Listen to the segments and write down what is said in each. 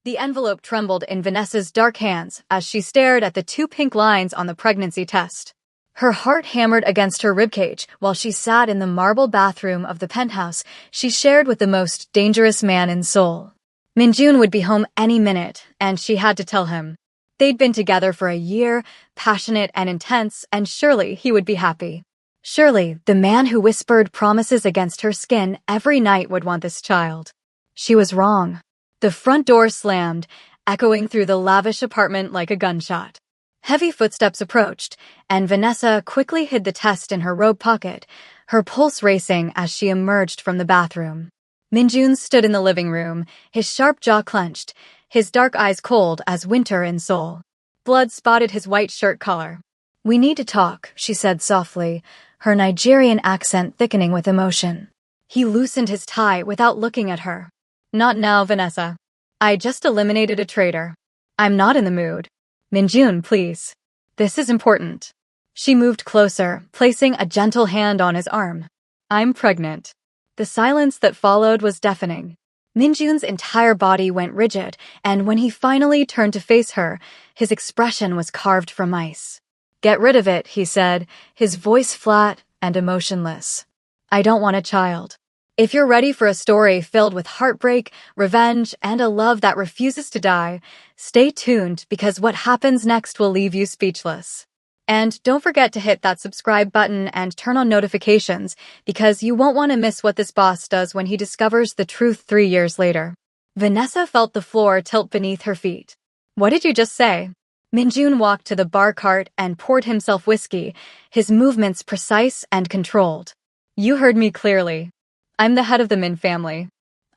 The envelope trembled in Vanessa's dark hands as she stared at the two pink lines on the pregnancy test. Her heart hammered against her ribcage while she sat in the marble bathroom of the penthouse she shared with the most dangerous man in Seoul. Minjun would be home any minute, and she had to tell him. They'd been together for a year, passionate and intense, and surely he would be happy. Surely the man who whispered promises against her skin every night would want this child. She was wrong. The front door slammed, echoing through the lavish apartment like a gunshot. Heavy footsteps approached, and Vanessa quickly hid the test in her robe pocket, her pulse racing as she emerged from the bathroom. Minjun stood in the living room, his sharp jaw clenched, his dark eyes cold as winter in Seoul. Blood spotted his white shirt collar. "We need to talk," she said softly, her Nigerian accent thickening with emotion. He loosened his tie without looking at her. "Not now, Vanessa. I just eliminated a traitor. I'm not in the mood. Minjun, please. This is important." She moved closer, placing a gentle hand on his arm. "I'm pregnant." The silence that followed was deafening. Minjun's entire body went rigid, and when he finally turned to face her, his expression was carved from ice. "Get rid of it," he said, his voice flat and emotionless. "I don't want a child. If you're ready for a story filled with heartbreak, revenge, and a love that refuses to die, stay tuned because what happens next will leave you speechless. And don't forget to hit that subscribe button and turn on notifications because you won't want to miss what this boss does when he discovers the truth 3 years later. Vanessa felt the floor tilt beneath her feet. "What did you just say?" Minjun walked to the bar cart and poured himself whiskey, his movements precise and controlled. "You heard me clearly. I'm the head of the Min family.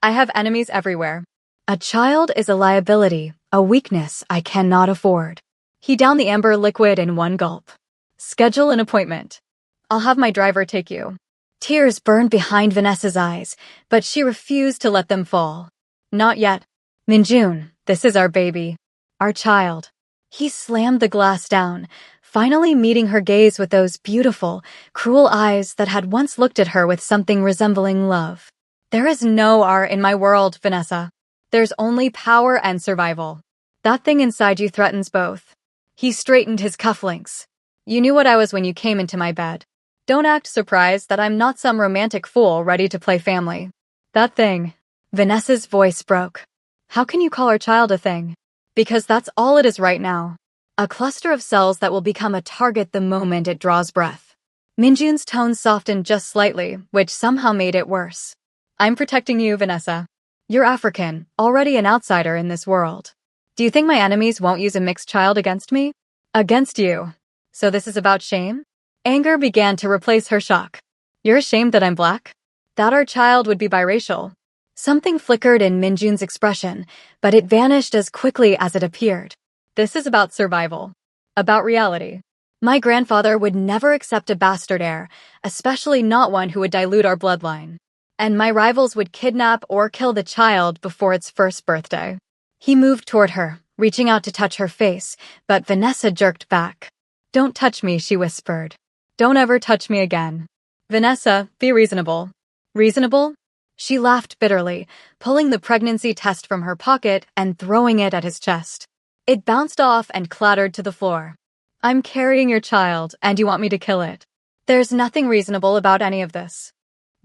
I have enemies everywhere. A child is a liability, a weakness I cannot afford." He downed the amber liquid in one gulp. "Schedule an appointment. I'll have my driver take you." Tears burned behind Vanessa's eyes, but she refused to let them fall. "Not yet. Minjun, this is our baby. Our child." He slammed the glass down, finally meeting her gaze with those beautiful, cruel eyes that had once looked at her with something resembling love. "There is no R in my world, Vanessa. There's only power and survival. That thing inside you threatens both." He straightened his cufflinks. "You knew what I was when you came into my bed. Don't act surprised that I'm not some romantic fool ready to play family." "That thing." Vanessa's voice broke. "How can you call our child a thing?" "Because that's all it is right now. A cluster of cells that will become a target the moment it draws breath." Minjun's tone softened just slightly, which somehow made it worse. "I'm protecting you, Vanessa. You're African, already an outsider in this world. Do you think my enemies won't use a mixed child against me?" "Against you. So this is about shame?" Anger began to replace her shock. "You're ashamed that I'm black? That our child would be biracial?" Something flickered in Minjun's expression, but it vanished as quickly as it appeared. "This is about survival. About reality. My grandfather would never accept a bastard heir, especially not one who would dilute our bloodline. And my rivals would kidnap or kill the child before its first birthday." He moved toward her, reaching out to touch her face, but Vanessa jerked back. "Don't touch me," she whispered. "Don't ever touch me again." "Vanessa, be reasonable." "Reasonable?" She laughed bitterly, pulling the pregnancy test from her pocket and throwing it at his chest. It bounced off and clattered to the floor. "I'm carrying your child, and you want me to kill it. There's nothing reasonable about any of this."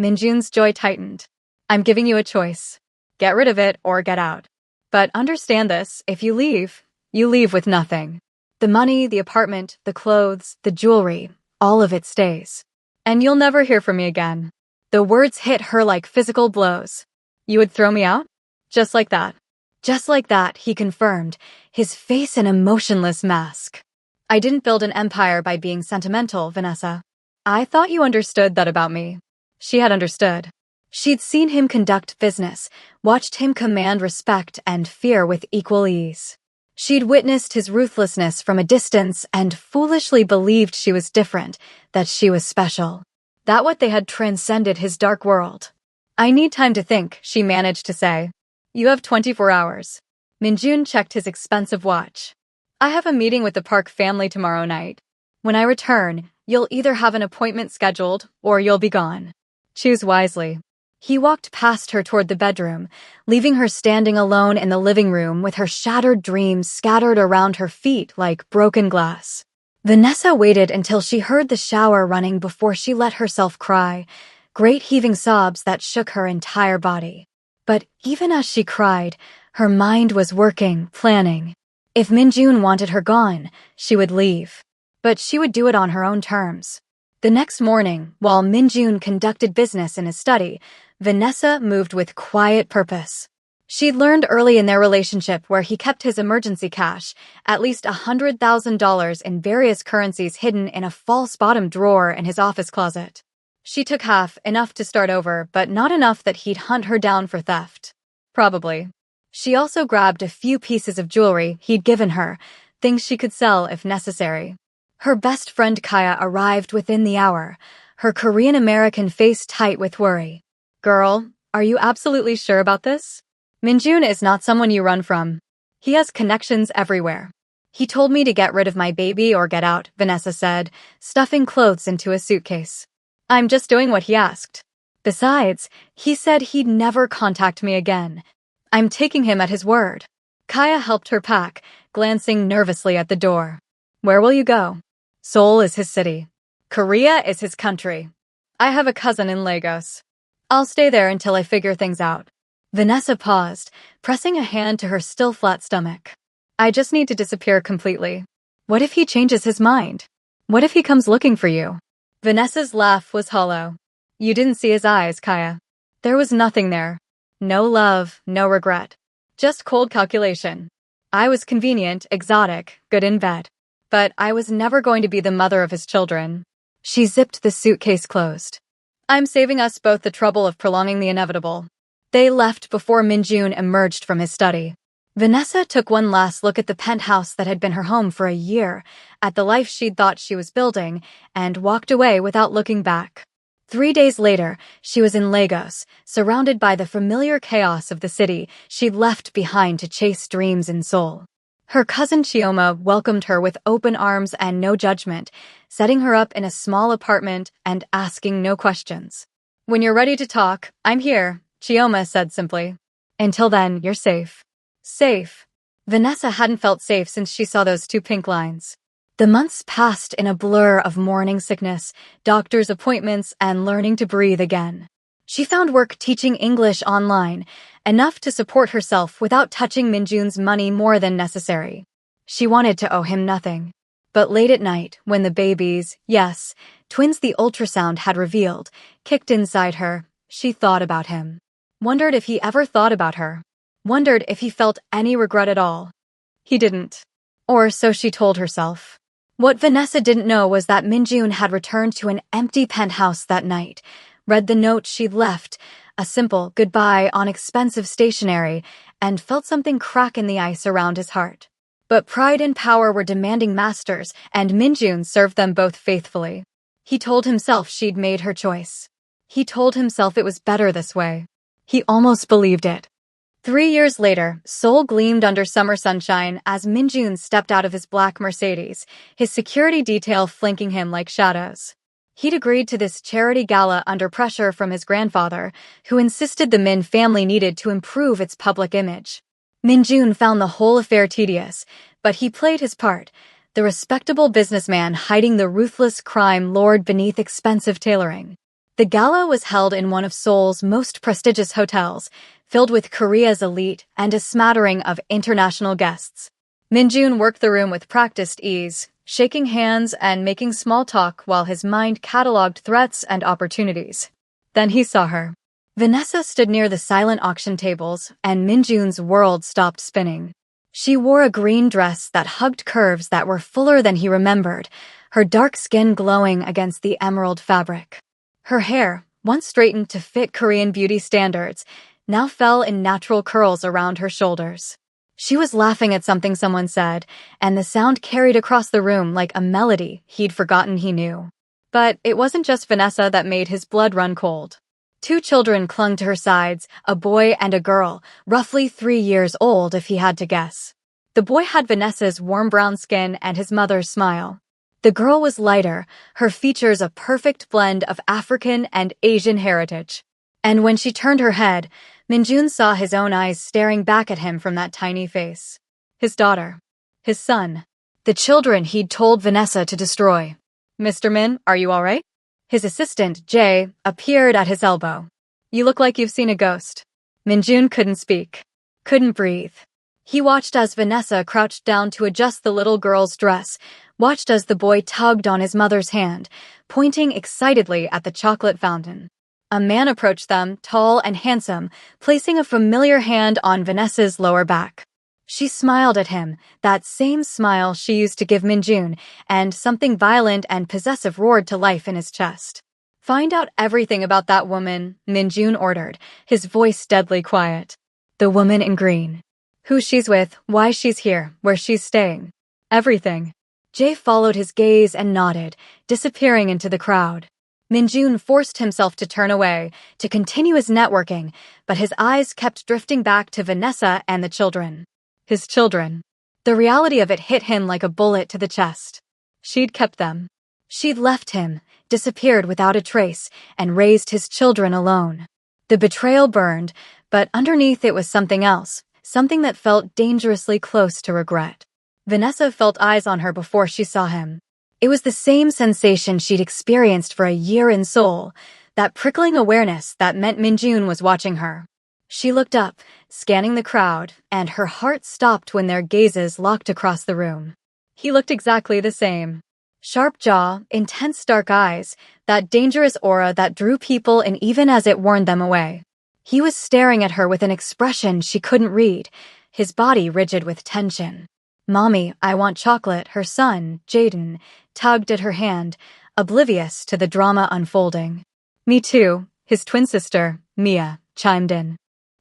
Minjun's jaw tightened. "I'm giving you a choice. Get rid of it or get out. But understand this, if you leave with nothing. The money, the apartment, the clothes, the jewelry, all of it stays. And you'll never hear from me again." The words hit her like physical blows. "You would throw me out?" "Just like that." "Just like that," he confirmed, his face an emotionless mask. "I didn't build an empire by being sentimental, Vanessa. I thought you understood that about me." She had understood. She'd seen him conduct business, watched him command respect and fear with equal ease. She'd witnessed his ruthlessness from a distance and foolishly believed she was different, that she was special. That what they had transcended his dark world. "I need time to think," she managed to say. "You have 24 hours. Minjun checked his expensive watch. "I have a meeting with the Park family tomorrow night. When I return, you'll either have an appointment scheduled or you'll be gone. Choose wisely." He walked past her toward the bedroom, leaving her standing alone in the living room with her shattered dreams scattered around her feet like broken glass. Vanessa waited until she heard the shower running before she let herself cry, great heaving sobs that shook her entire body. But even as she cried, her mind was working, planning. If Minjun wanted her gone, she would leave. But she would do it on her own terms. The next morning, while Minjun conducted business in his study, Vanessa moved with quiet purpose. She'd learned early in their relationship where he kept his emergency cash, at least $100,000 in various currencies hidden in a false bottom drawer in his office closet. She took half, enough to start over, but not enough that he'd hunt her down for theft. Probably. She also grabbed a few pieces of jewelry he'd given her, things she could sell if necessary. Her best friend Kaya arrived within the hour, her Korean-American face tight with worry. "Girl, are you absolutely sure about this? Minjun is not someone you run from. He has connections everywhere. He told me to get rid of my baby or get out," Vanessa said, stuffing clothes into a suitcase. "I'm just doing what he asked. Besides, he said he'd never contact me again. I'm taking him at his word." Kaya helped her pack, glancing nervously at the door. "Where will you go?" "Seoul is his city. Korea is his country. I have a cousin in Lagos. I'll stay there until I figure things out." Vanessa paused, pressing a hand to her still flat stomach. "I just need to disappear completely. What if he changes his mind? What if he comes looking for you?" Vanessa's laugh was hollow. "You didn't see his eyes, Kaya. There was nothing there. No love, no regret. Just cold calculation. I was convenient, exotic, good in bed. But I was never going to be the mother of his children." She zipped the suitcase closed. "I'm saving us both the trouble of prolonging the inevitable." They left before Minjun emerged from his study. Vanessa took one last look at the penthouse that had been her home for a year, at the life she'd thought she was building, and walked away without looking back. 3 days later, she was in Lagos, surrounded by the familiar chaos of the city she'd left behind to chase dreams in Seoul. Her cousin Chioma welcomed her with open arms and no judgment, setting her up in a small apartment and asking no questions. "When you're ready to talk, I'm here," Chioma said simply. "Until then, you're safe." Safe. Vanessa hadn't felt safe since she saw those 2 pink lines. The months passed in a blur of morning sickness, doctor's appointments, and learning to breathe again. She found work teaching English online, enough to support herself without touching Minjun's money more than necessary. She wanted to owe him nothing. But late at night, when the babies, yes, twins the ultrasound had revealed, kicked inside her, she thought about him. Wondered if he ever thought about her. Wondered if he felt any regret at all. He didn't. Or so she told herself. What Vanessa didn't know was that Minjun had returned to an empty penthouse that night, read the note she'd left, a simple goodbye on expensive stationery, and felt something crack in the ice around his heart. But pride and power were demanding masters, and Minjun served them both faithfully. He told himself she'd made her choice. He told himself it was better this way. He almost believed it. 3 years later, Seoul gleamed under summer sunshine as Minjun stepped out of his black Mercedes, his security detail flanking him like shadows. He'd agreed to this charity gala under pressure from his grandfather, who insisted the Min family needed to improve its public image. Minjun found the whole affair tedious, but he played his part, the respectable businessman hiding the ruthless crime lord beneath expensive tailoring. The gala was held in one of Seoul's most prestigious hotels, filled with Korea's elite and a smattering of international guests. Minjun worked the room with practiced ease, shaking hands and making small talk while his mind catalogued threats and opportunities. Then he saw her. Vanessa stood near the silent auction tables, and Minjun's world stopped spinning. She wore a green dress that hugged curves that were fuller than he remembered, her dark skin glowing against the emerald fabric. Her hair, once straightened to fit Korean beauty standards, now fell in natural curls around her shoulders. She was laughing at something someone said, and the sound carried across the room like a melody he'd forgotten he knew. But it wasn't just Vanessa that made his blood run cold. 2 children clung to her sides, a boy and a girl, roughly 3 years old if he had to guess. The boy had Vanessa's warm brown skin and his mother's smile. The girl was lighter, her features a perfect blend of African and Asian heritage. And when she turned her head, Minjun saw his own eyes staring back at him from that tiny face. His daughter. His son. The children he'd told Vanessa to destroy. "Mr. Min, are you all right?" His assistant, Jay, appeared at his elbow. "You look like you've seen a ghost." Minjun couldn't speak. Couldn't breathe. He watched as Vanessa crouched down to adjust the little girl's dress, watched as the boy tugged on his mother's hand, pointing excitedly at the chocolate fountain. A man approached them, tall and handsome, placing a familiar hand on Vanessa's lower back. She smiled at him, that same smile she used to give Minjun, and something violent and possessive roared to life in his chest. "Find out everything about that woman," Minjun ordered, his voice deadly quiet. "The woman in green. Who she's with, why she's here, where she's staying. Everything." Jay followed his gaze and nodded, disappearing into the crowd. Minjun forced himself to turn away, to continue his networking, but his eyes kept drifting back to Vanessa and the children. His children. The reality of it hit him like a bullet to the chest. She'd kept them. She'd left him, disappeared without a trace, and raised his children alone. The betrayal burned, but underneath it was something else, something that felt dangerously close to regret. Vanessa felt eyes on her before she saw him. It was the same sensation she'd experienced for a year in Seoul, that prickling awareness that meant Minjun was watching her. She looked up, scanning the crowd, and her heart stopped when their gazes locked across the room. He looked exactly the same. Sharp jaw, intense dark eyes, that dangerous aura that drew people in even as it warned them away. He was staring at her with an expression she couldn't read, his body rigid with tension. "Mommy, I want chocolate," her son, Jaden, tugged at her hand, oblivious to the drama unfolding. "Me too," his twin sister, Mia, chimed in.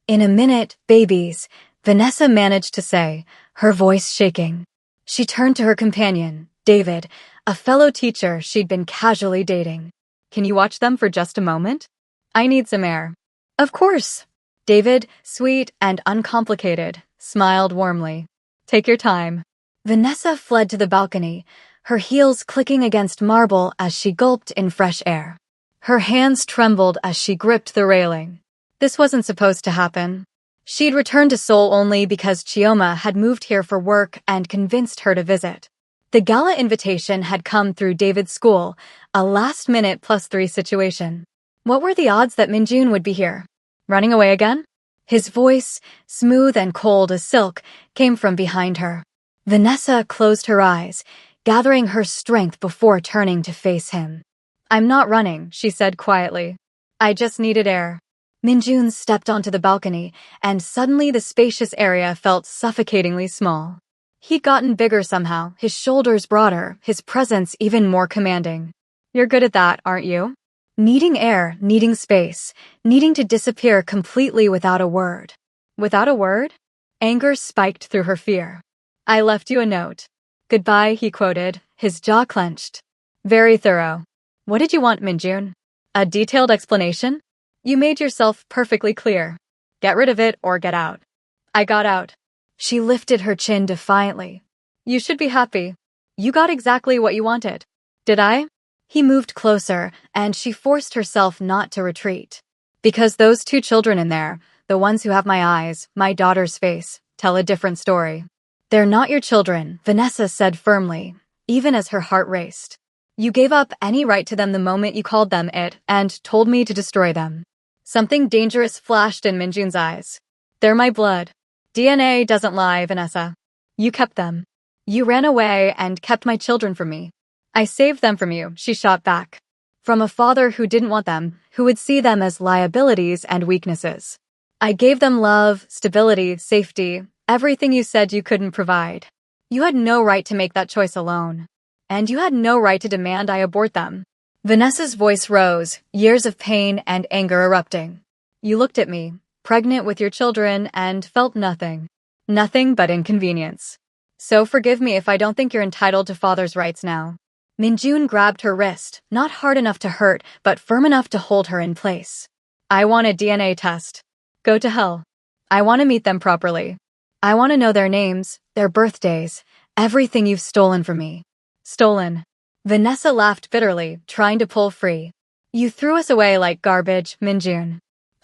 "In a minute, babies," Vanessa managed to say, her voice shaking. She turned to her companion, David, a fellow teacher she'd been casually dating. "Can you watch them for just a moment? I need some air." "Of course." David, sweet and uncomplicated, smiled warmly. "Take your time." Vanessa fled to the balcony, her heels clicking against marble as she gulped in fresh air. Her hands trembled as she gripped the railing. This wasn't supposed to happen. She'd returned to Seoul only because Chioma had moved here for work and convinced her to visit. The gala invitation had come through David's school, a last-minute +3 situation. What were the odds that Minjun would be here? Running away again? His voice, smooth and cold as silk, came from behind her. Vanessa closed her eyes, gathering her strength before turning to face him. "I'm not running," she said quietly. "I just needed air." Minjun stepped onto the balcony, and suddenly the spacious area felt suffocatingly small. He'd gotten bigger somehow, his shoulders broader, his presence even more commanding. "You're good at that, aren't you?" Needing air, needing space, needing to disappear completely without a word. Without a word? Anger spiked through her fear. "I left you a note." "Goodbye," he quoted, his jaw clenched. "Very thorough." "What did you want, Minjun? A detailed explanation?" "You made yourself perfectly clear. Get rid of it or get out." "I got out." She lifted her chin defiantly. "You should be happy. You got exactly what you wanted." "Did I?" He moved closer, and she forced herself not to retreat. "Because those two children in there, the ones who have my eyes, my daughter's face, tell a different story." "They're not your children," Vanessa said firmly, even as her heart raced. "You gave up any right to them the moment you called them it and told me to destroy them." Something dangerous flashed in Minjun's eyes. "They're my blood. DNA doesn't lie, Vanessa. You kept them. You ran away and kept my children from me. I saved them from you," she shot back. "From a father who didn't want them, who would see them as liabilities and weaknesses. I gave them love, stability, safety, everything you said you couldn't provide. You had no right to make that choice alone. And you had no right to demand I abort them." Vanessa's voice rose, years of pain and anger erupting. "You looked at me, pregnant with your children, and felt nothing. Nothing but inconvenience. So forgive me if I don't think you're entitled to father's rights now." Minjun grabbed her wrist, not hard enough to hurt, but firm enough to hold her in place. "I want a DNA test. Go to hell. I want to meet them properly. I want to know their names, their birthdays, everything you've stolen from me." "Stolen." Vanessa laughed bitterly, trying to pull free. "You threw us away like garbage, Minjun.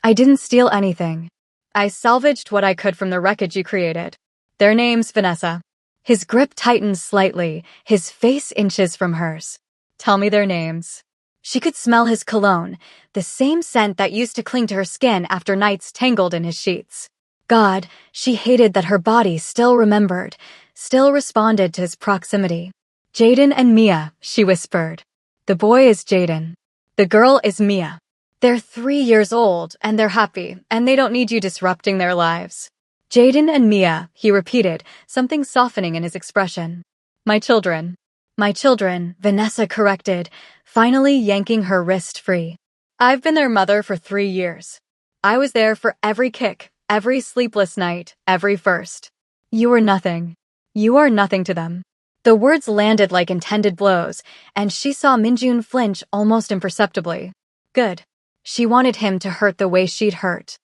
I didn't steal anything. I salvaged what I could from the wreckage you created. Their name's Vanessa. His grip tightened slightly, his face inches from hers. Tell me their names. She could smell his cologne, the same scent that used to cling to her skin after nights tangled in his sheets. God, she hated that her body still remembered, still responded to his proximity. Jaden and Mia, she whispered. The boy is Jaden. The girl is Mia. They're 3 years old, and they're happy, and they don't need you disrupting their lives. Jaden and Mia, he repeated, something softening in his expression. My children. My children, Vanessa corrected, finally yanking her wrist free. I've been their mother for 3 years. I was there for every kick, every sleepless night, every first. You were nothing. You are nothing to them. The words landed like intended blows, and she saw Minjun flinch almost imperceptibly. Good. She wanted him to hurt the way she'd hurt.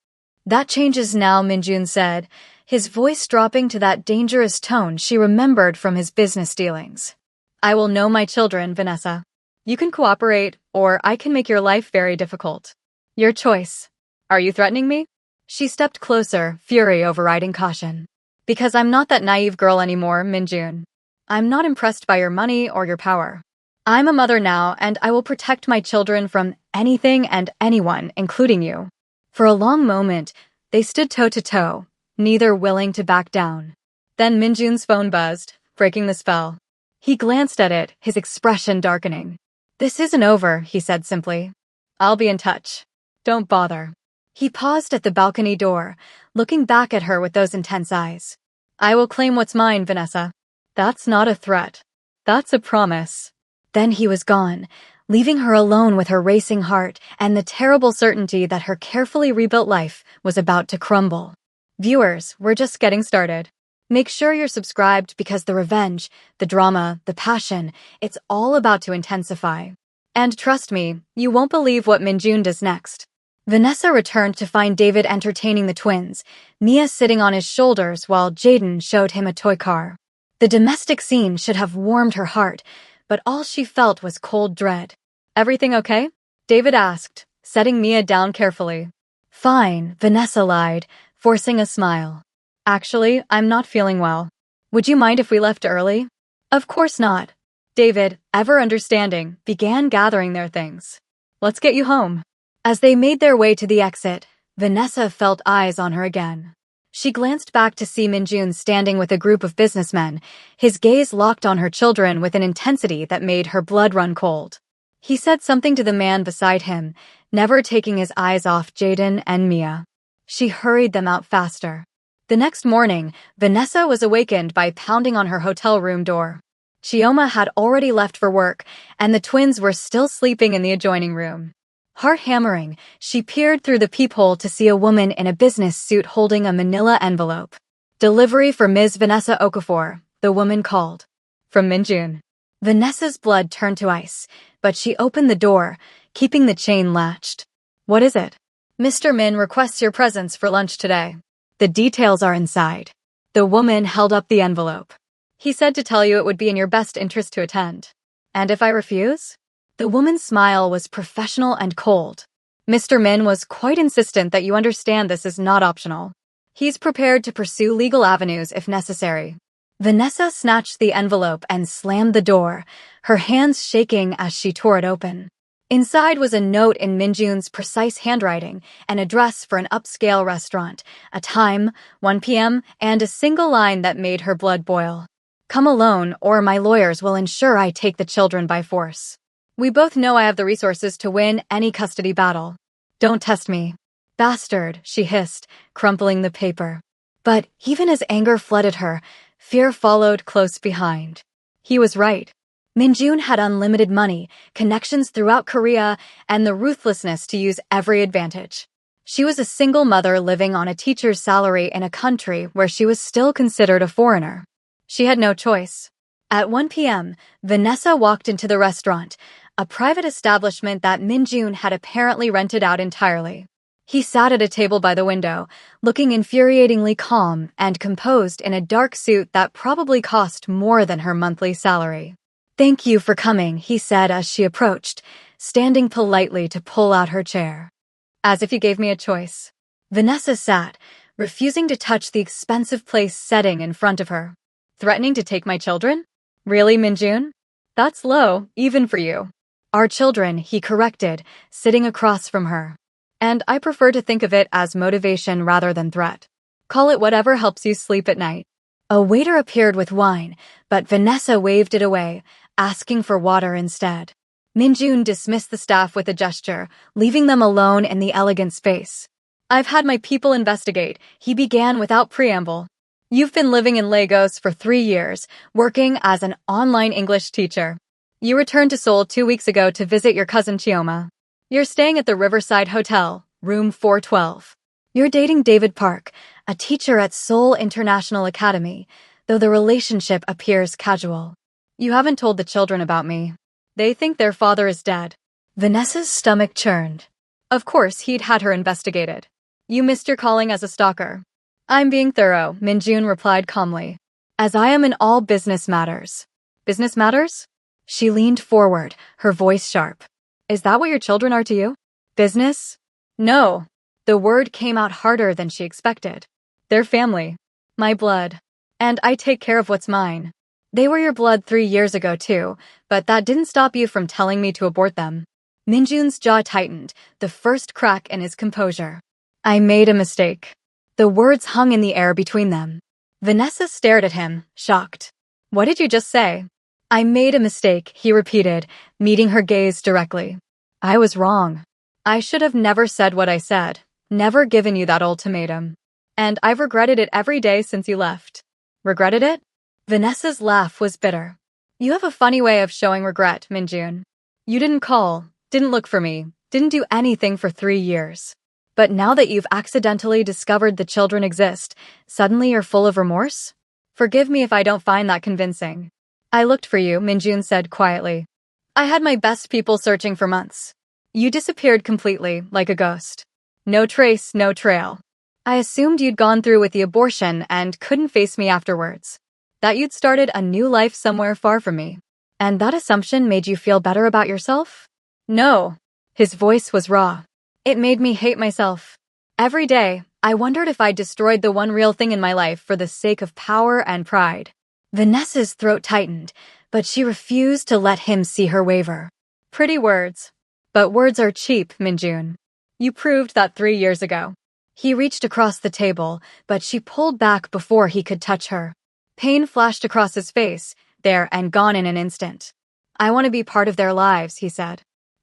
That changes now, Minjun said, his voice dropping to that dangerous tone she remembered from his business dealings. I will know my children, Vanessa. You can cooperate, or I can make your life very difficult. Your choice. Are you threatening me? She stepped closer, fury overriding caution. Because I'm not that naive girl anymore, Minjun. I'm not impressed by your money or your power. I'm a mother now, and I will protect my children from anything and anyone, including you. For a long moment, they stood toe-to-toe, neither willing to back down. Then Minjun's phone buzzed, breaking the spell. He glanced at it, his expression darkening. This isn't over, he said simply. I'll be in touch. Don't bother. He paused at the balcony door, looking back at her with those intense eyes. I will claim what's mine, Vanessa. That's not a threat. That's a promise. Then he was gone, leaving her alone with her racing heart and the terrible certainty that her carefully rebuilt life was about to crumble. Viewers, we're just getting started. Make sure you're subscribed because the revenge, the drama, the passion, it's all about to intensify. And trust me, you won't believe what Minjun does next. Vanessa returned to find David entertaining the twins, Mia sitting on his shoulders while Jaden showed him a toy car. The domestic scene should have warmed her heart, but all she felt was cold dread. Everything okay? David asked, setting Mia down carefully. Fine, Vanessa lied, forcing a smile. Actually, I'm not feeling well. Would you mind if we left early? Of course not. David, ever understanding, began gathering their things. Let's get you home. As they made their way to the exit, Vanessa felt eyes on her again. She glanced back to see Minjun standing with a group of businessmen, his gaze locked on her children with an intensity that made her blood run cold. He said something to the man beside him, never taking his eyes off Jaden and Mia. She hurried them out faster. The next morning, Vanessa was awakened by pounding on her hotel room door. Chioma had already left for work, and the twins were still sleeping in the adjoining room. Heart-hammering, she peered through the peephole to see a woman in a business suit holding a manila envelope. Delivery for Ms. Vanessa Okafor, the woman called. From Minjun. Vanessa's blood turned to ice, but she opened the door, keeping the chain latched. What is it? Mr. Min requests your presence for lunch today. The details are inside. The woman held up the envelope. He said to tell you it would be in your best interest to attend. And if I refuse? The woman's smile was professional and cold. Mr. Min was quite insistent that you understand this is not optional. He's prepared to pursue legal avenues if necessary. Vanessa snatched the envelope and slammed the door, her hands shaking as she tore it open. Inside was a note in Minjun's precise handwriting, an address for an upscale restaurant, a time, 1 p.m., and a single line that made her blood boil. Come alone, or my lawyers will ensure I take the children by force. We both know I have the resources to win any custody battle. Don't test me. Bastard, she hissed, crumpling the paper. But even as anger flooded her, fear followed close behind. He was right. Minjun had unlimited money, connections throughout Korea, and the ruthlessness to use every advantage. She was a single mother living on a teacher's salary in a country where she was still considered a foreigner. She had no choice. At 1 p.m., Vanessa walked into the restaurant, a private establishment that Minjun had apparently rented out entirely. He sat at a table by the window, looking infuriatingly calm and composed in a dark suit that probably cost more than her monthly salary. Thank you for coming, he said as she approached, standing politely to pull out her chair. As if you gave me a choice. Vanessa sat, refusing to touch the expensive place setting in front of her. Threatening to take my children? Really, Minjun? That's low, even for you. Our children, he corrected, sitting across from her. And I prefer to think of it as motivation rather than threat. Call it whatever helps you sleep at night. A waiter appeared with wine, but Vanessa waved it away, asking for water instead. Minjun dismissed the staff with a gesture, leaving them alone in the elegant space. I've had my people investigate, he began without preamble. You've been living in Lagos for 3 years, working as an online English teacher. You returned to Seoul 2 weeks ago to visit your cousin Chioma. You're staying at the Riverside Hotel, room 412. You're dating David Park, a teacher at Seoul International Academy, though the relationship appears casual. You haven't told the children about me. They think their father is dead. Vanessa's stomach churned. Of course, he'd had her investigated. You missed your calling as a stalker. I'm being thorough, Minjun replied calmly. As I am in all business matters. Business matters? She leaned forward, her voice sharp. Is that what your children are to you? Business? No. The word came out harder than she expected. They're family. My blood. And I take care of what's mine. They were your blood 3 years ago too, but that didn't stop you from telling me to abort them. Minjun's jaw tightened, the first crack in his composure. I made a mistake. The words hung in the air between them. Vanessa stared at him, shocked. What did you just say? I made a mistake, he repeated, meeting her gaze directly. I was wrong. I should have never said what I said, never given you that ultimatum. And I've regretted it every day since you left. Regretted it? Vanessa's laugh was bitter. You have a funny way of showing regret, Minjun. You didn't call, didn't look for me, didn't do anything for 3 years. But now that you've accidentally discovered the children exist, suddenly you're full of remorse? Forgive me if I don't find that convincing. I looked for you, Minjun said quietly. I had my best people searching for months. You disappeared completely, like a ghost. No trace, no trail. I assumed you'd gone through with the abortion and couldn't face me afterwards. That you'd started a new life somewhere far from me. And that assumption made you feel better about yourself? No. His voice was raw. It made me hate myself. Every day, I wondered if I destroyed the one real thing in my life for the sake of power and pride. Vanessa's throat tightened, but she refused to let him see her waver. Pretty words. But words are cheap, Minjun. You proved that 3 years ago. He reached across the table, but she pulled back before he could touch her. Pain flashed across his face, there and gone in an instant. I want to be part of their lives, he said.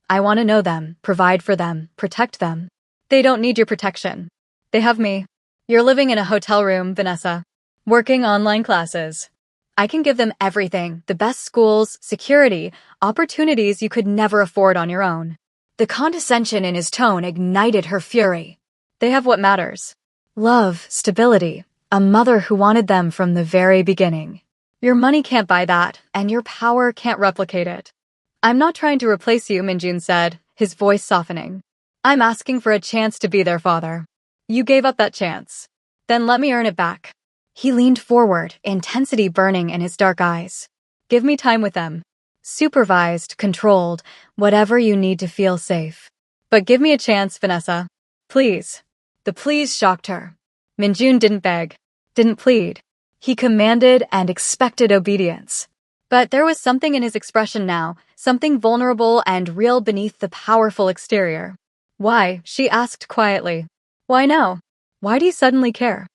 I want to know them, provide for them, protect them. They don't need your protection. They have me. You're living in a hotel room, Vanessa. Working online classes. I can give them everything, the best schools, security, opportunities you could never afford on your own. The condescension in his tone ignited her fury. They have what matters. Love, stability, a mother who wanted them from the very beginning. Your money can't buy that, and your power can't replicate it. I'm not trying to replace you, Minjun said, his voice softening. I'm asking for a chance to be their father. You gave up that chance. Then let me earn it back. He leaned forward, intensity burning in his dark eyes. Give me time with them. Supervised, controlled, whatever you need to feel safe. But give me a chance, Vanessa. Please. The please shocked her. Minjun didn't beg, didn't plead. He commanded and expected obedience. But there was something in his expression now, something vulnerable and real beneath the powerful exterior. Why? She asked quietly. Why now? Why do you suddenly care?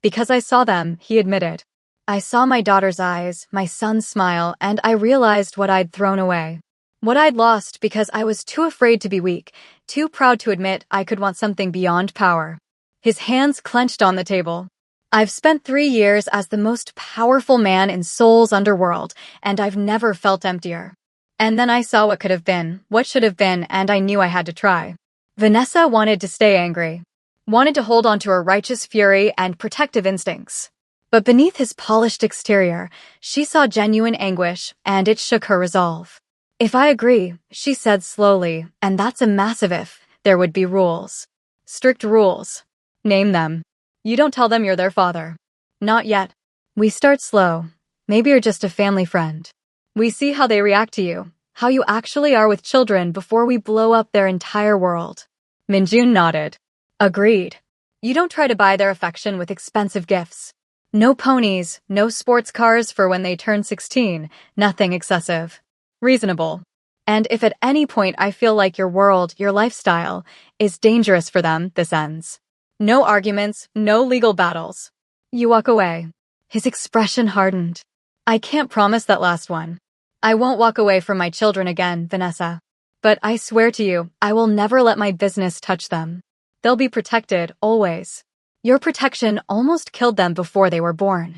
Because I saw them, he admitted. I saw my daughter's eyes, my son's smile, and I realized what I'd thrown away. What I'd lost because I was too afraid to be weak, too proud to admit I could want something beyond power. His hands clenched on the table. I've spent 3 years as the most powerful man in Seoul's underworld, and I've never felt emptier. And then I saw what could have been, what should have been, and I knew I had to try. Vanessa wanted to stay angry, wanted to hold on to her righteous fury and protective instincts. But beneath his polished exterior, she saw genuine anguish, and it shook her resolve. If I agree, she said slowly, and that's a massive if, there would be rules. Strict rules. Name them. You don't tell them you're their father. Not yet. We start slow. Maybe you're just a family friend. We see how they react to you, how you actually are with children before we blow up their entire world. Minjun nodded. Agreed. You don't try to buy their affection with expensive gifts. No ponies, no sports cars for when they turn 16, nothing excessive. Reasonable. And if at any point I feel like your world, your lifestyle, is dangerous for them, this ends. No arguments, no legal battles. You walk away. His expression hardened. I can't promise that last one. I won't walk away from my children again, Vanessa. But I swear to you, I will never let my business touch them. They'll be protected, always. Your protection almost killed them before they were born.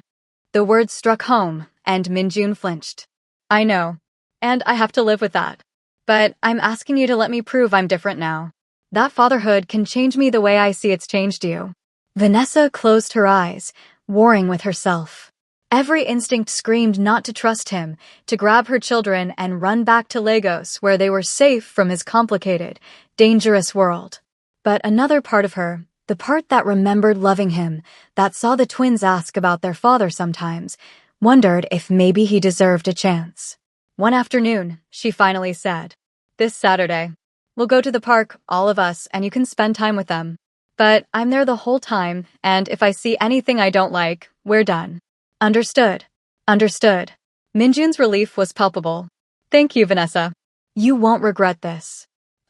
The words struck home, and Minjun flinched. I know. And I have to live with that. But I'm asking you to let me prove I'm different now. That fatherhood can change me the way I see it's changed you. Vanessa closed her eyes, warring with herself. Every instinct screamed not to trust him, to grab her children and run back to Lagos where they were safe from his complicated, dangerous world. But another part of her, the part that remembered loving him, that saw the twins ask about their father sometimes, wondered if maybe he deserved a chance. One afternoon, she finally said, "This Saturday, we'll go to the park, all of us, and you can spend time with them. But I'm there the whole time, and if I see anything I don't like, we're done." Understood. Understood. Minjun's relief was palpable. Thank you, Vanessa. You won't regret this.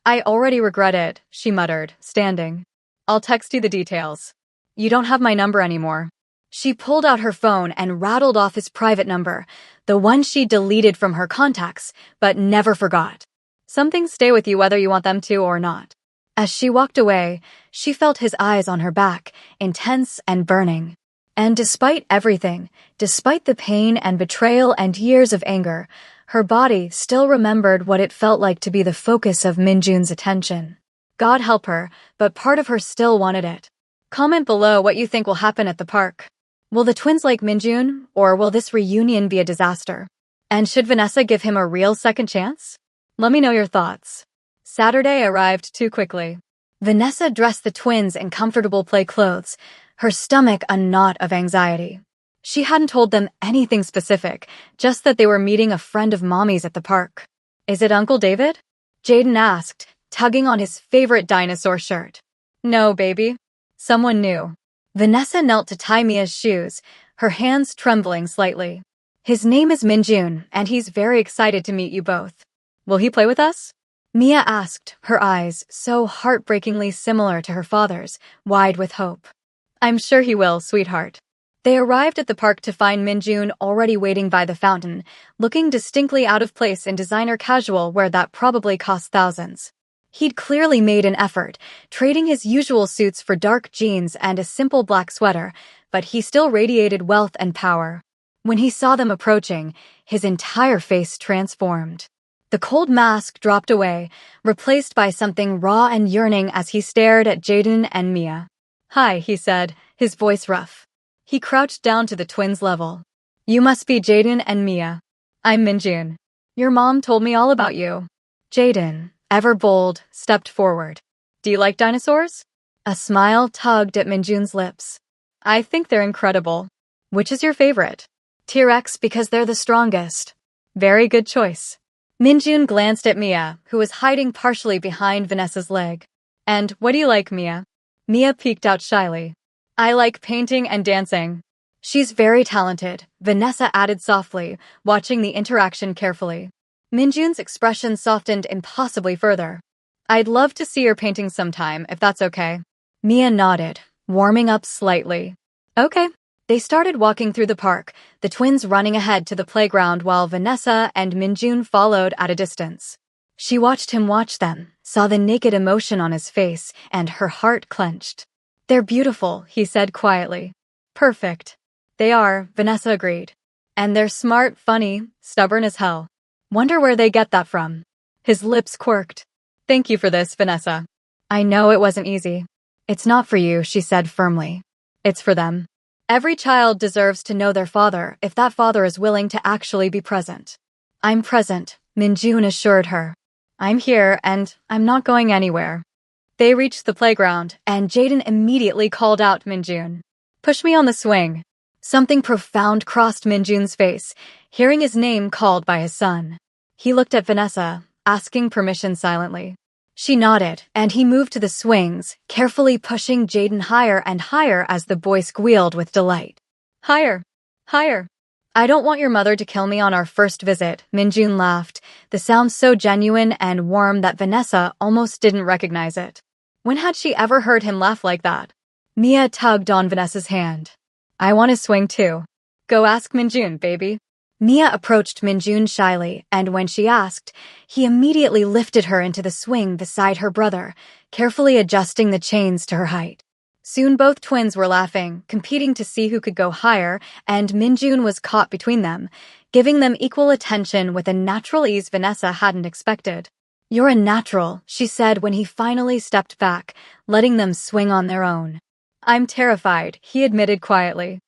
I already regret it, she muttered, standing. I'll text you the details. You don't have my number anymore. She pulled out her phone and rattled off his private number, the one she deleted from her contacts, but never forgot. Some things stay with you whether you want them to or not. As she walked away, she felt his eyes on her back, intense and burning. And despite everything, despite the pain and betrayal and years of anger, her body still remembered what it felt like to be the focus of Minjun's attention. God help her, but part of her still wanted it. Comment below what you think will happen at the park. Will the twins like Minjun, or will this reunion be a disaster? And should Vanessa give him a real second chance? Let me know your thoughts. Saturday arrived too quickly. Vanessa dressed the twins in comfortable play clothes, her stomach a knot of anxiety. She hadn't told them anything specific, just that they were meeting a friend of Mommy's at the park. Is it Uncle David? Jaden asked, tugging on his favorite dinosaur shirt. No, baby. Someone new. Vanessa knelt to tie Mia's shoes, her hands trembling slightly. His name is Minjun, and he's very excited to meet you both. Will he play with us? Mia asked, her eyes, so heartbreakingly similar to her father's, wide with hope. I'm sure he will, sweetheart. They arrived at the park to find Minjun already waiting by the fountain, looking distinctly out of place in designer casual wear that probably cost thousands. He'd clearly made an effort, trading his usual suits for dark jeans and a simple black sweater, but he still radiated wealth and power. When he saw them approaching, his entire face transformed. The cold mask dropped away, replaced by something raw and yearning as he stared at Jaden and Mia. Hi, he said, his voice rough. He crouched down to the twins' level. You must be Jaden and Mia. I'm Minjun. Your mom told me all about you. Jaden, ever bold, stepped forward. Do you like dinosaurs? A smile tugged at Minjun's lips. I think they're incredible. Which is your favorite? T-Rex because they're the strongest. Very good choice. Minjun glanced at Mia, who was hiding partially behind Vanessa's leg. And what do you like, Mia? Mia peeked out shyly. I like painting and dancing. She's very talented, Vanessa added softly, watching the interaction carefully. Minjun's expression softened impossibly further. I'd love to see your painting sometime, if that's okay. Mia nodded, warming up slightly. Okay. They started walking through the park, the twins running ahead to the playground while Vanessa and Minjun followed at a distance. She watched him watch them, saw the naked emotion on his face, and her heart clenched. They're beautiful, he said quietly. Perfect. They are, Vanessa agreed. And they're smart, funny, stubborn as hell. Wonder where they get that from. His lips quirked. Thank you for this, Vanessa. I know it wasn't easy. It's not for you, she said firmly. It's for them. Every child deserves to know their father if that father is willing to actually be present. I'm present, Minjun assured her. I'm here and I'm not going anywhere. They reached the playground and Jaden immediately called out Minjun. Push me on the swing. Something profound crossed Minjun's face, hearing his name called by his son. He looked at Vanessa, asking permission silently. She nodded, and he moved to the swings, carefully pushing Jaden higher and higher as the boy squealed with delight. Higher! Higher! I don't want your mother to kill me on our first visit, Minjun laughed, the sound so genuine and warm that Vanessa almost didn't recognize it. When had she ever heard him laugh like that? Mia tugged on Vanessa's hand. I want to swing too. Go ask Minjun, baby. Mia approached Minjun shyly, and when she asked, he immediately lifted her into the swing beside her brother, carefully adjusting the chains to her height. Soon both twins were laughing, competing to see who could go higher, and Minjun was caught between them, giving them equal attention with a natural ease Vanessa hadn't expected. You're a natural, she said when he finally stepped back, letting them swing on their own. I'm terrified, he admitted quietly.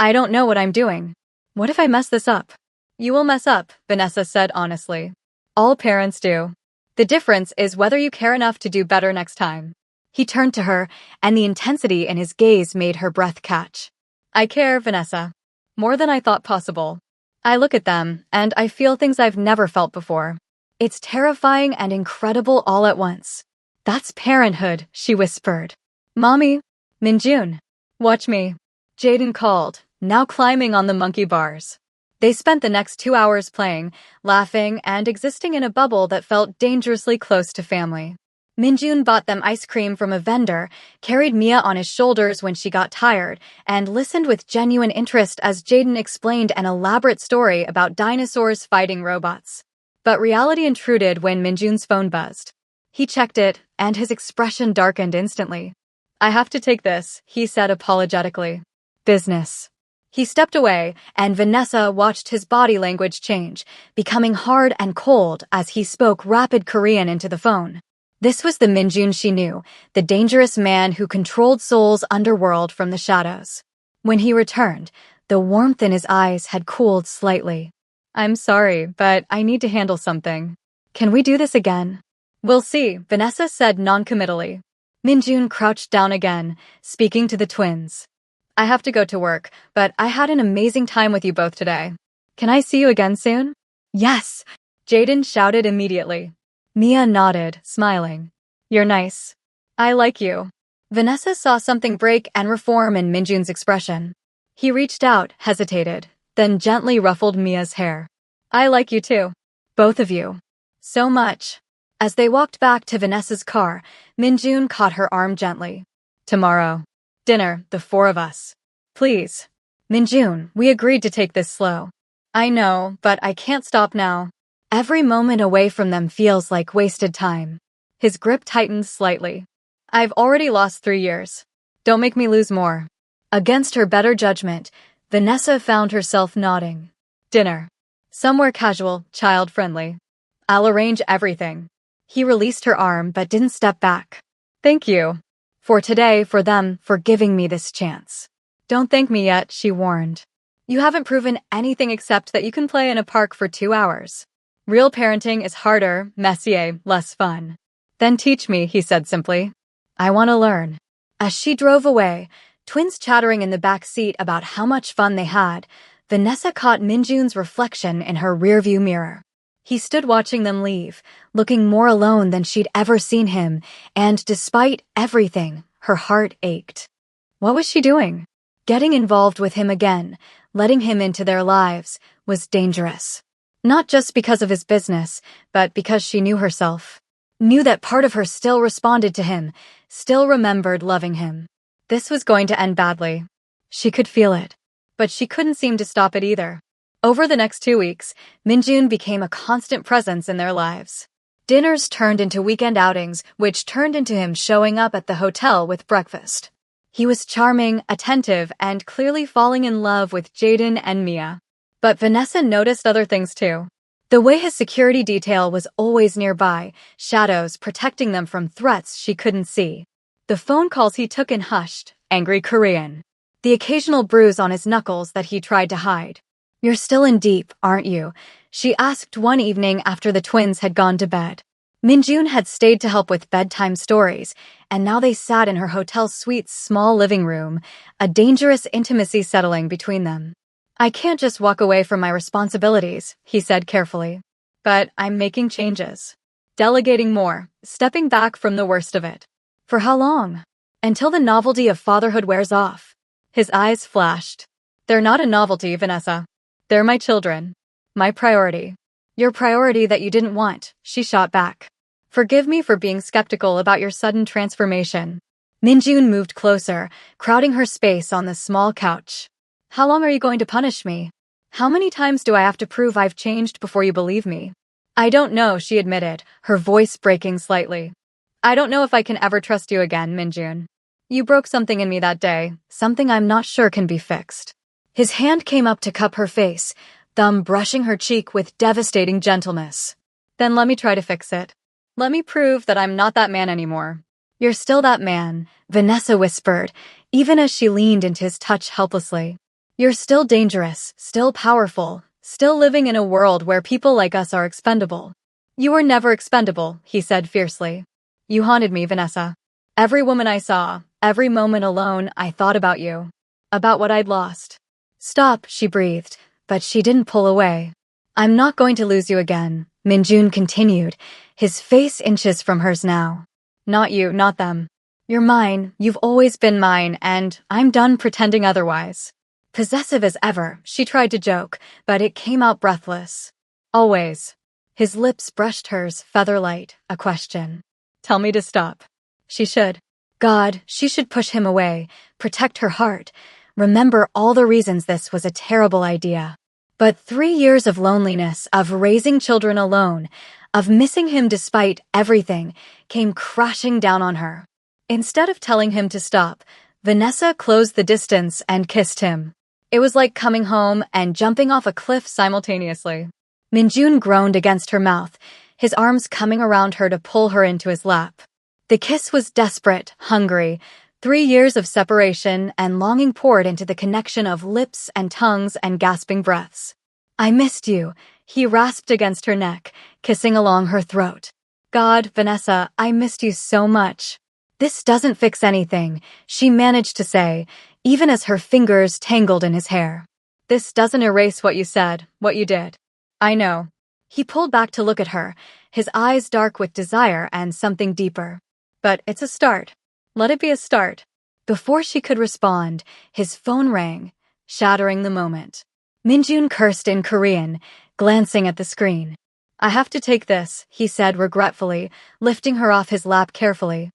I don't know what I'm doing. What if I mess this up? You will mess up, Vanessa said honestly. All parents do. The difference is whether you care enough to do better next time. He turned to her, and the intensity in his gaze made her breath catch. I care, Vanessa. More than I thought possible. I look at them, and I feel things I've never felt before. It's terrifying and incredible all at once. That's parenthood, she whispered. Mommy, Minjun, watch me. Jaden called, now climbing on the monkey bars. They spent the next 2 hours playing, laughing, and existing in a bubble that felt dangerously close to family. Minjun bought them ice cream from a vendor, carried Mia on his shoulders when she got tired, and listened with genuine interest as Jaden explained an elaborate story about dinosaurs fighting robots. But reality intruded when Minjun's phone buzzed. He checked it, and his expression darkened instantly. I have to take this, he said apologetically. Business. He stepped away, and Vanessa watched his body language change, becoming hard and cold as he spoke rapid Korean into the phone. This was the Minjun she knew, the dangerous man who controlled Seoul's underworld from the shadows. When he returned, the warmth in his eyes had cooled slightly. I'm sorry, but I need to handle something. Can we do this again? We'll see, Vanessa said noncommittally. Minjun crouched down again, speaking to the twins. I have to go to work, but I had an amazing time with you both today. Can I see you again soon? Yes, Jaden shouted immediately. Mia nodded, smiling. You're nice. I like you. Vanessa saw something break and reform in Minjun's expression. He reached out, hesitated, then gently ruffled Mia's hair. I like you too. Both of you. So much. As they walked back to Vanessa's car, Minjun caught her arm gently. Tomorrow. Dinner, the 4 of us. Please. Minjun, we agreed to take this slow. I know, but I can't stop now. Every moment away from them feels like wasted time. His grip tightened slightly. I've already lost 3 years. Don't make me lose more. Against her better judgment, Vanessa found herself nodding. Dinner. Somewhere casual, child-friendly. I'll arrange everything. He released her arm but didn't step back. Thank you. For today, for them, for giving me this chance. Don't thank me yet, she warned. You haven't proven anything except that you can play in a park for 2 hours. Real parenting is harder, messier, less fun. Then teach me, he said simply. I want to learn. As she drove away, twins chattering in the back seat about how much fun they had, Vanessa caught Minjun's reflection in her rearview mirror. He stood watching them leave, looking more alone than she'd ever seen him, and despite everything, her heart ached. What was she doing? Getting involved with him again, letting him into their lives, was dangerous. Not just because of his business, but because she knew herself. Knew that part of her still responded to him, still remembered loving him. This was going to end badly. She could feel it, but she couldn't seem to stop it either. Over the next 2 weeks, Minjun became a constant presence in their lives. Dinners turned into weekend outings, which turned into him showing up at the hotel with breakfast. He was charming, attentive, and clearly falling in love with Jaden and Mia. But Vanessa noticed other things too. The way his security detail was always nearby, shadows protecting them from threats she couldn't see. The phone calls he took in hushed, angry Korean. The occasional bruise on his knuckles that he tried to hide. You're still in deep, aren't you? She asked one evening after the twins had gone to bed. Minjun had stayed to help with bedtime stories, and now they sat in her hotel suite's small living room, a dangerous intimacy settling between them. I can't just walk away from my responsibilities, he said carefully. But I'm making changes. delegating more, stepping back from the worst of it. For how long? Until the novelty of fatherhood wears off. His eyes flashed. They're not a novelty, Vanessa. They're my children. My priority. Your priority that you didn't want, she shot back. Forgive me for being skeptical about your sudden transformation. Minjun moved closer, crowding her space on the small couch. How long are you going to punish me? How many times do I have to prove I've changed before you believe me? I don't know, she admitted, her voice breaking slightly. I don't know if I can ever trust you again, Minjun. You broke something in me that day, something I'm not sure can be fixed. His hand came up to cup her face, thumb brushing her cheek with devastating gentleness. Then let me try to fix it. Let me prove that I'm not that man anymore. You're still that man, Vanessa whispered, even as she leaned into his touch helplessly. You're still dangerous, still powerful, still living in a world where people like us are expendable. You were never expendable, he said fiercely. You haunted me, Vanessa. Every woman I saw, every moment alone, I thought about you. About what I'd lost. Stop, she breathed, but she didn't pull away. I'm not going to lose you again, Minjun continued, his face inches from hers now. Not you, not them. You're mine, you've always been mine, and I'm done pretending otherwise. Possessive as ever, she tried to joke, but it came out breathless. Always. His lips brushed hers, feather-light, a question. Tell me to stop. She should. God, she should push him away, protect her heart, remember all the reasons this was a terrible idea. But 3 years of loneliness, of raising children alone, of missing him despite everything, came crashing down on her. Instead of telling him to stop, Vanessa closed the distance and kissed him. It was like coming home and jumping off a cliff simultaneously. Minjun groaned against her mouth, his arms coming around her to pull her into his lap. The kiss was desperate, hungry, 3 years of separation and longing poured into the connection of lips and tongues and gasping breaths. I missed you, he rasped against her neck, kissing along her throat. God, Vanessa, I missed you so much. This doesn't fix anything, she managed to say, even as her fingers tangled in his hair. This doesn't erase what you said, what you did. I know. He pulled back to look at her, his eyes dark with desire and something deeper. But it's a start. Let it be a start. Before she could respond, his phone rang, shattering the moment. Minjun cursed in Korean, glancing at the screen. I have to take this, he said regretfully, lifting her off his lap carefully.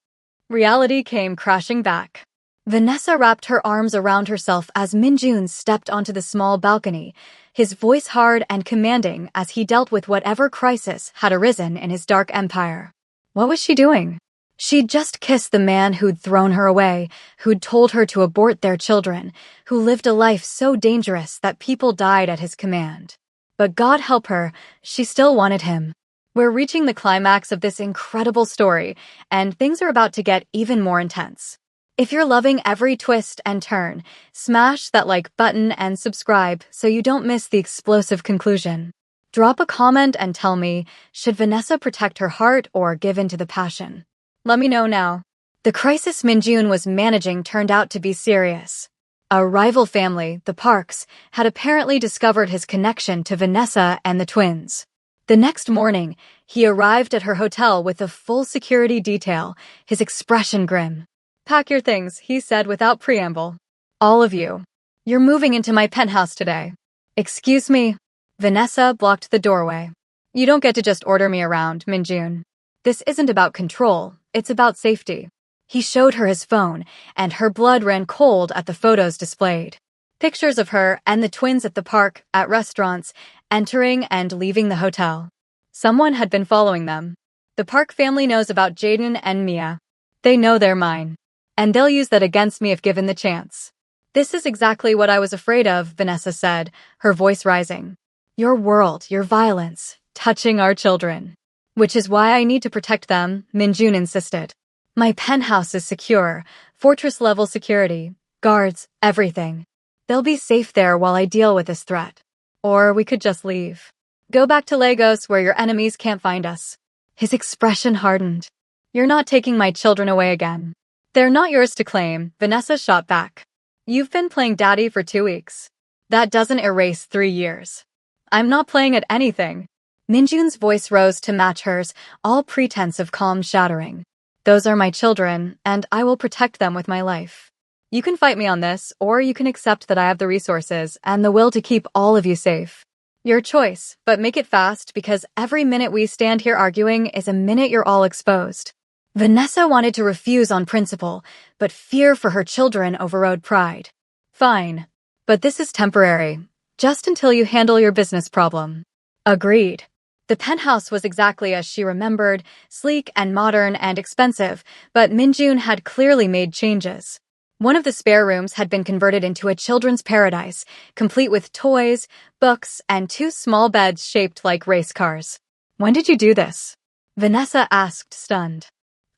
Reality came crashing back. Vanessa wrapped her arms around herself as Minjun stepped onto the small balcony, his voice hard and commanding as he dealt with whatever crisis had arisen in his dark empire. What was she doing? She'd just kissed the man who'd thrown her away, who'd told her to abort their children, who lived a life so dangerous that people died at his command. But God help her, she still wanted him. We're reaching the climax of this incredible story, and things are about to get even more intense. If you're loving every twist and turn, smash that like button and subscribe so you don't miss the explosive conclusion. Drop a comment and tell me, should Vanessa protect her heart or give in to the passion? Let me know now. The crisis Minjun was managing turned out to be serious. A rival family, the Parks, had apparently discovered his connection to Vanessa and the twins. The next morning, he arrived at her hotel with a full security detail, his expression grim. Pack your things, he said without preamble. All of you. You're moving into my penthouse today. Excuse me. Vanessa blocked the doorway. You don't get to just order me around, Minjun. This isn't about control, it's about safety. He showed her his phone, and her blood ran cold at the photos displayed. Pictures of her and the twins at the park, at restaurants, entering and leaving the hotel. Someone had been following them. The Park family knows about Jaden and Mia. They know they're mine. And they'll use that against me if given the chance. This is exactly what I was afraid of, Vanessa said, her voice rising. Your world, your violence, touching our children. Which is why I need to protect them, Minjun insisted. My penthouse is secure, fortress-level security, guards, everything. They'll be safe there while I deal with this threat. Or we could just leave. Go back to Lagos where your enemies can't find us. His expression hardened. You're not taking my children away again. They're not yours to claim, Vanessa shot back. You've been playing daddy for 2 weeks. That doesn't erase 3 years. I'm not playing at anything. Minjun's voice rose to match hers, all pretense of calm shattering. Those are my children, and I will protect them with my life. You can fight me on this, or you can accept that I have the resources and the will to keep all of you safe. Your choice, but make it fast because every minute we stand here arguing is a minute you're all exposed. Vanessa wanted to refuse on principle, but fear for her children overrode pride. Fine. But this is temporary, just until you handle your business problem. Agreed. The penthouse was exactly as she remembered, sleek and modern and expensive, but Minjun had clearly made changes. One of the spare rooms had been converted into a children's paradise, complete with toys, books, and 2 small beds shaped like race cars. When did you do this? Vanessa asked, stunned.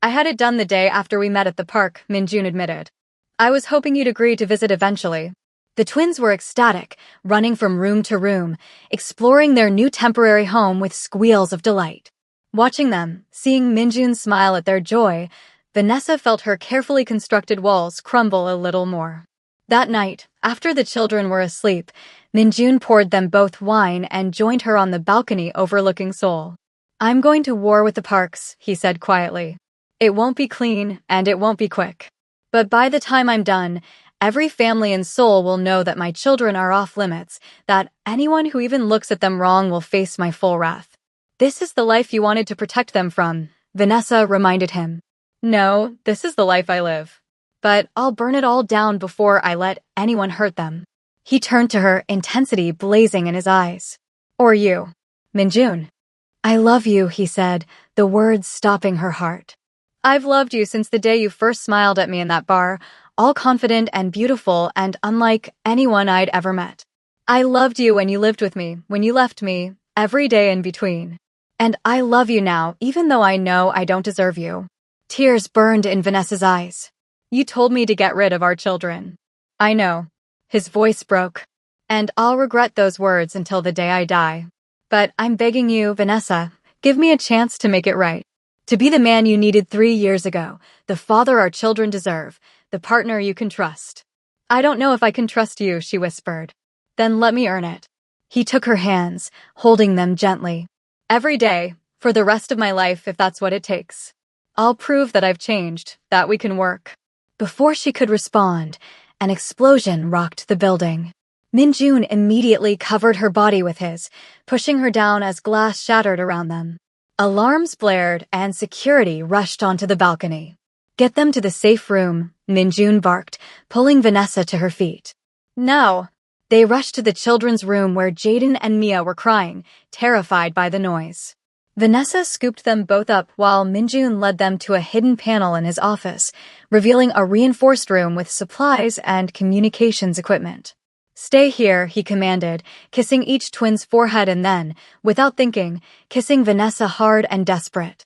I had it done the day after we met at the park, Minjun admitted. I was hoping you'd agree to visit eventually. The twins were ecstatic, running from room to room, exploring their new temporary home with squeals of delight. Watching them, seeing Minjun smile at their joy, Vanessa felt her carefully constructed walls crumble a little more. That night, after the children were asleep, Minjun poured them both wine and joined her on the balcony overlooking Seoul. I'm going to war with the parks, he said quietly. It won't be clean, and it won't be quick. But by the time I'm done, every family in Seoul will know that my children are off limits, that anyone who even looks at them wrong will face my full wrath. This is the life you wanted to protect them from, Vanessa reminded him. No, this is the life I live. But I'll burn it all down before I let anyone hurt them. He turned to her, intensity blazing in his eyes. Or you, Minjun. I love you, he said, the words stopping her heart. I've loved you since the day you first smiled at me in that bar, all confident and beautiful and unlike anyone I'd ever met. I loved you when you lived with me, when you left me, every day in between. And I love you now, even though I know I don't deserve you. Tears burned in Vanessa's eyes. You told me to get rid of our children. I know. His voice broke. And I'll regret those words until the day I die. But I'm begging you, Vanessa, give me a chance to make it right. To be the man you needed 3 years ago, the father our children deserve, the partner you can trust. I don't know if I can trust you, she whispered. Then let me earn it. He took her hands, holding them gently. Every day, for the rest of my life if that's what it takes. I'll prove that I've changed, that we can work. Before she could respond, an explosion rocked the building. Minjun immediately covered her body with his, pushing her down as glass shattered around them. Alarms blared and security rushed onto the balcony. Get them to the safe room, Minjun barked, pulling Vanessa to her feet. No. They rushed to the children's room where Jaden and Mia were crying, terrified by the noise. Vanessa scooped them both up while Minjun led them to a hidden panel in his office, revealing a reinforced room with supplies and communications equipment. Stay here, he commanded, kissing each twin's forehead and then, without thinking, kissing Vanessa hard and desperate.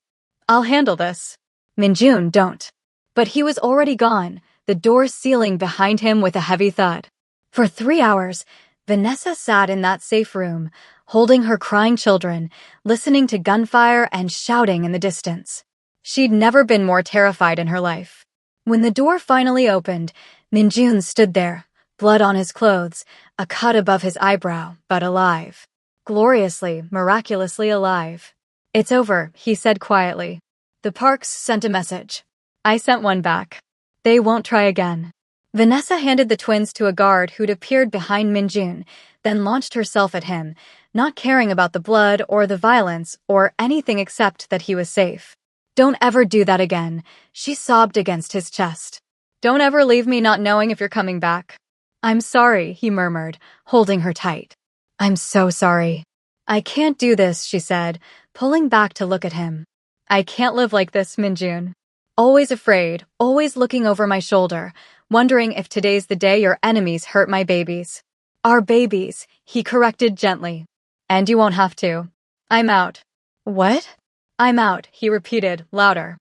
I'll handle this. Minjun, don't. But he was already gone, the door sealing behind him with a heavy thud. For 3 hours, Vanessa sat in that safe room, holding her crying children, listening to gunfire and shouting in the distance. She'd never been more terrified in her life. When the door finally opened, Minjun stood there, blood on his clothes, a cut above his eyebrow, but alive. Gloriously, miraculously alive. It's over, he said quietly. The parks sent a message. I sent one back. They won't try again. Vanessa handed the twins to a guard who'd appeared behind Minjun, then launched herself at him, not caring about the blood or the violence or anything except that he was safe. Don't ever do that again, she sobbed against his chest. Don't ever leave me not knowing if you're coming back. I'm sorry, he murmured, holding her tight. I'm so sorry. I can't do this, she said, pulling back to look at him. I can't live like this, Minjun. Always afraid, always looking over my shoulder, wondering if today's the day your enemies hurt my babies. Our babies, he corrected gently. And you won't have to. I'm out. What? I'm out, he repeated, louder.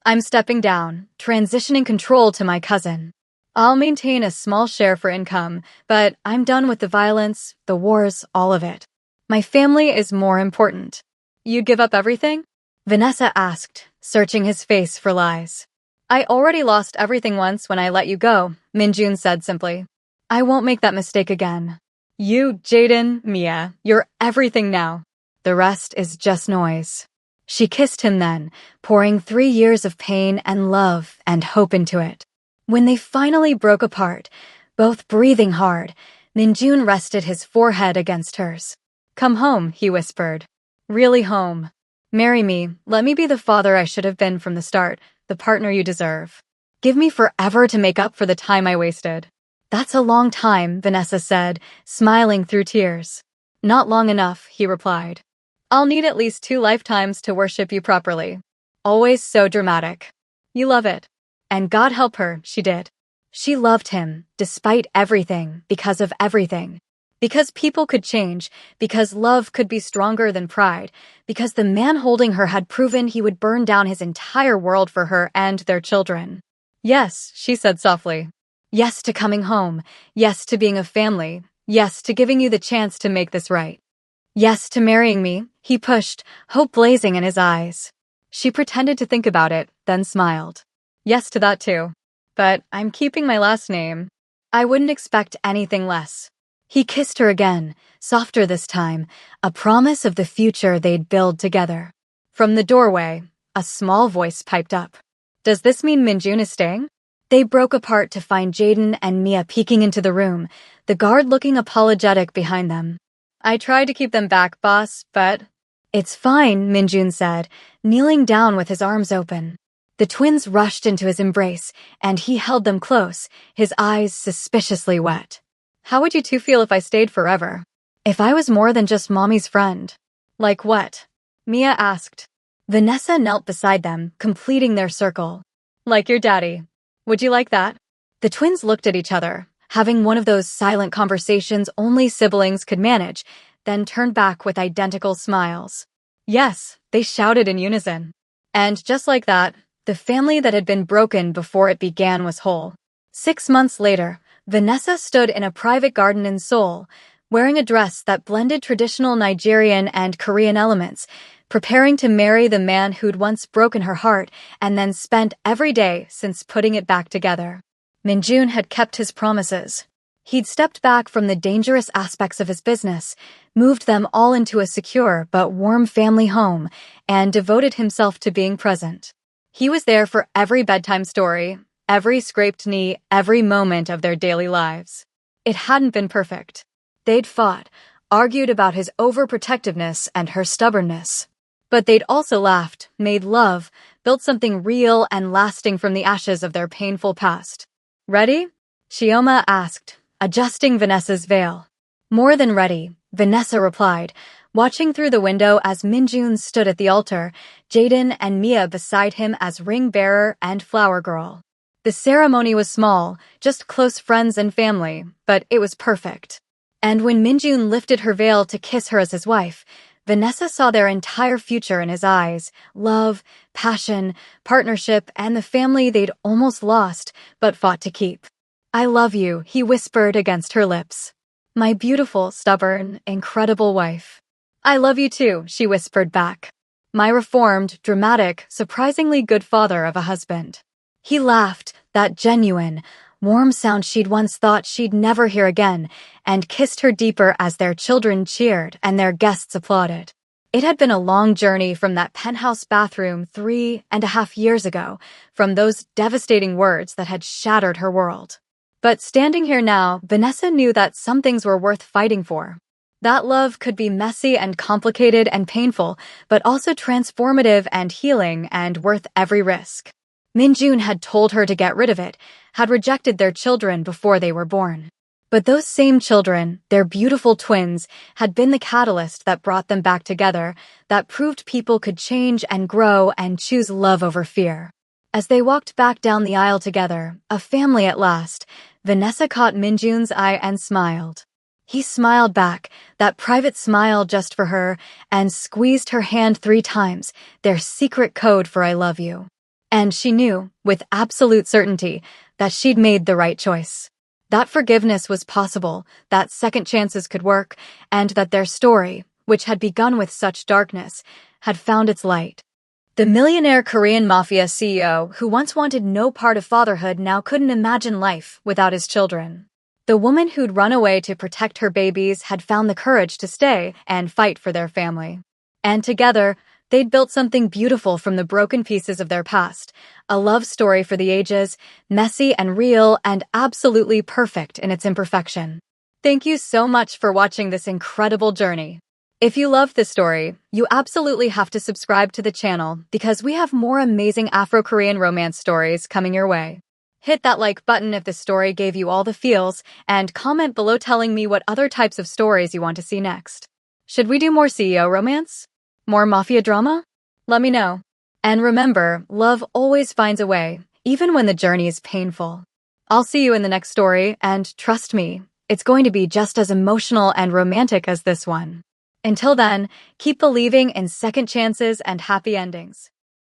I'm stepping down, transitioning control to my cousin. I'll maintain a small share for income, but I'm done with the violence, the wars, all of it. My family is more important. You'd give up everything? Vanessa asked, searching his face for lies. I already lost everything once when I let you go, Minjun said simply. I won't make that mistake again. You, Jaden, Mia, you're everything now. The rest is just noise. She kissed him then, pouring 3 years of pain and love and hope into it. When they finally broke apart, both breathing hard, Minjun rested his forehead against hers. "Come home," he whispered. "Really home. Marry me, let me be the father I should have been from the start, the partner you deserve. Give me forever to make up for the time I wasted." "That's a long time," Vanessa said, smiling through tears. "Not long enough," he replied. "I'll need at least 2 lifetimes to worship you properly." Always so dramatic. You love it. And God help her, she did. She loved him, despite everything, because of everything. Because people could change, because love could be stronger than pride, because the man holding her had proven he would burn down his entire world for her and their children. "Yes," she said softly. "Yes to coming home. Yes to being a family. Yes to giving you the chance to make this right. Yes to marrying me," he pushed, hope blazing in his eyes. She pretended to think about it, then smiled. "Yes to that too. But I'm keeping my last name. I wouldn't expect anything less." He kissed her again, softer this time, a promise of the future they'd build together. From the doorway, a small voice piped up. "Does this mean Minjun is staying?" They broke apart to find Jaden and Mia peeking into the room, the guard looking apologetic behind them. "I tried to keep them back, boss, but—" "It's fine," Minjun said, kneeling down with his arms open. The twins rushed into his embrace, and he held them close, his eyes suspiciously wet. "How would you two feel if I stayed forever? If I was more than just Mommy's friend?" "Like what?" Mia asked. Vanessa knelt beside them, completing their circle. "Like your daddy. Would you like that?" The twins looked at each other, having one of those silent conversations only siblings could manage, then turned back with identical smiles. "Yes," they shouted in unison. And just like that, the family that had been broken before it began was whole. 6 months later, Vanessa stood in a private garden in Seoul, wearing a dress that blended traditional Nigerian and Korean elements, preparing to marry the man who'd once broken her heart and then spent every day since putting it back together. Minjun had kept his promises. He'd stepped back from the dangerous aspects of his business, moved them all into a secure but warm family home, and devoted himself to being present. He was there for every bedtime story, every scraped knee, every moment of their daily lives. It hadn't been perfect. They'd fought, argued about his overprotectiveness and her stubbornness. But they'd also laughed, made love, built something real and lasting from the ashes of their painful past. "Ready?" Chioma asked, adjusting Vanessa's veil. "More than ready," Vanessa replied, watching through the window as Minjun stood at the altar, Jaden and Mia beside him as ring bearer and flower girl. The ceremony was small, just close friends and family, but it was perfect. And when Minjun lifted her veil to kiss her as his wife, Vanessa saw their entire future in his eyes: love, passion, partnership, and the family they'd almost lost but fought to keep. "I love you," he whispered against her lips. "My beautiful, stubborn, incredible wife." "I love you too," she whispered back. "My reformed, dramatic, surprisingly good father of a husband." He laughed, that genuine, warm sound she'd once thought she'd never hear again, and kissed her deeper as their children cheered and their guests applauded. It had been a long journey from that penthouse bathroom 3.5 years ago, from those devastating words that had shattered her world. But standing here now, Vanessa knew that some things were worth fighting for. That love could be messy and complicated and painful, but also transformative and healing and worth every risk. Minjun had told her to get rid of it, had rejected their children before they were born. But those same children, their beautiful twins, had been the catalyst that brought them back together, that proved people could change and grow and choose love over fear. As they walked back down the aisle together, a family at last, Vanessa caught Minjun's eye and smiled. He smiled back, that private smile just for her, and squeezed her hand 3 times, their secret code for "I love you." And she knew, with absolute certainty, that she'd made the right choice. That forgiveness was possible, that second chances could work, and that their story, which had begun with such darkness, had found its light. The millionaire Korean Mafia CEO who once wanted no part of fatherhood now couldn't imagine life without his children. The woman who'd run away to protect her babies had found the courage to stay and fight for their family. And together, they'd built something beautiful from the broken pieces of their past. A love story for the ages, messy and real, and absolutely perfect in its imperfection. Thank you so much for watching this incredible journey. If you loved this story, you absolutely have to subscribe to the channel because we have more amazing Afro-Korean romance stories coming your way. Hit that like button if the story gave you all the feels, and comment below telling me what other types of stories you want to see next. Should we do more CEO romance? More mafia drama? Let me know. And remember, love always finds a way, even when the journey is painful. I'll see you in the next story, and trust me, it's going to be just as emotional and romantic as this one. Until then, keep believing in second chances and happy endings.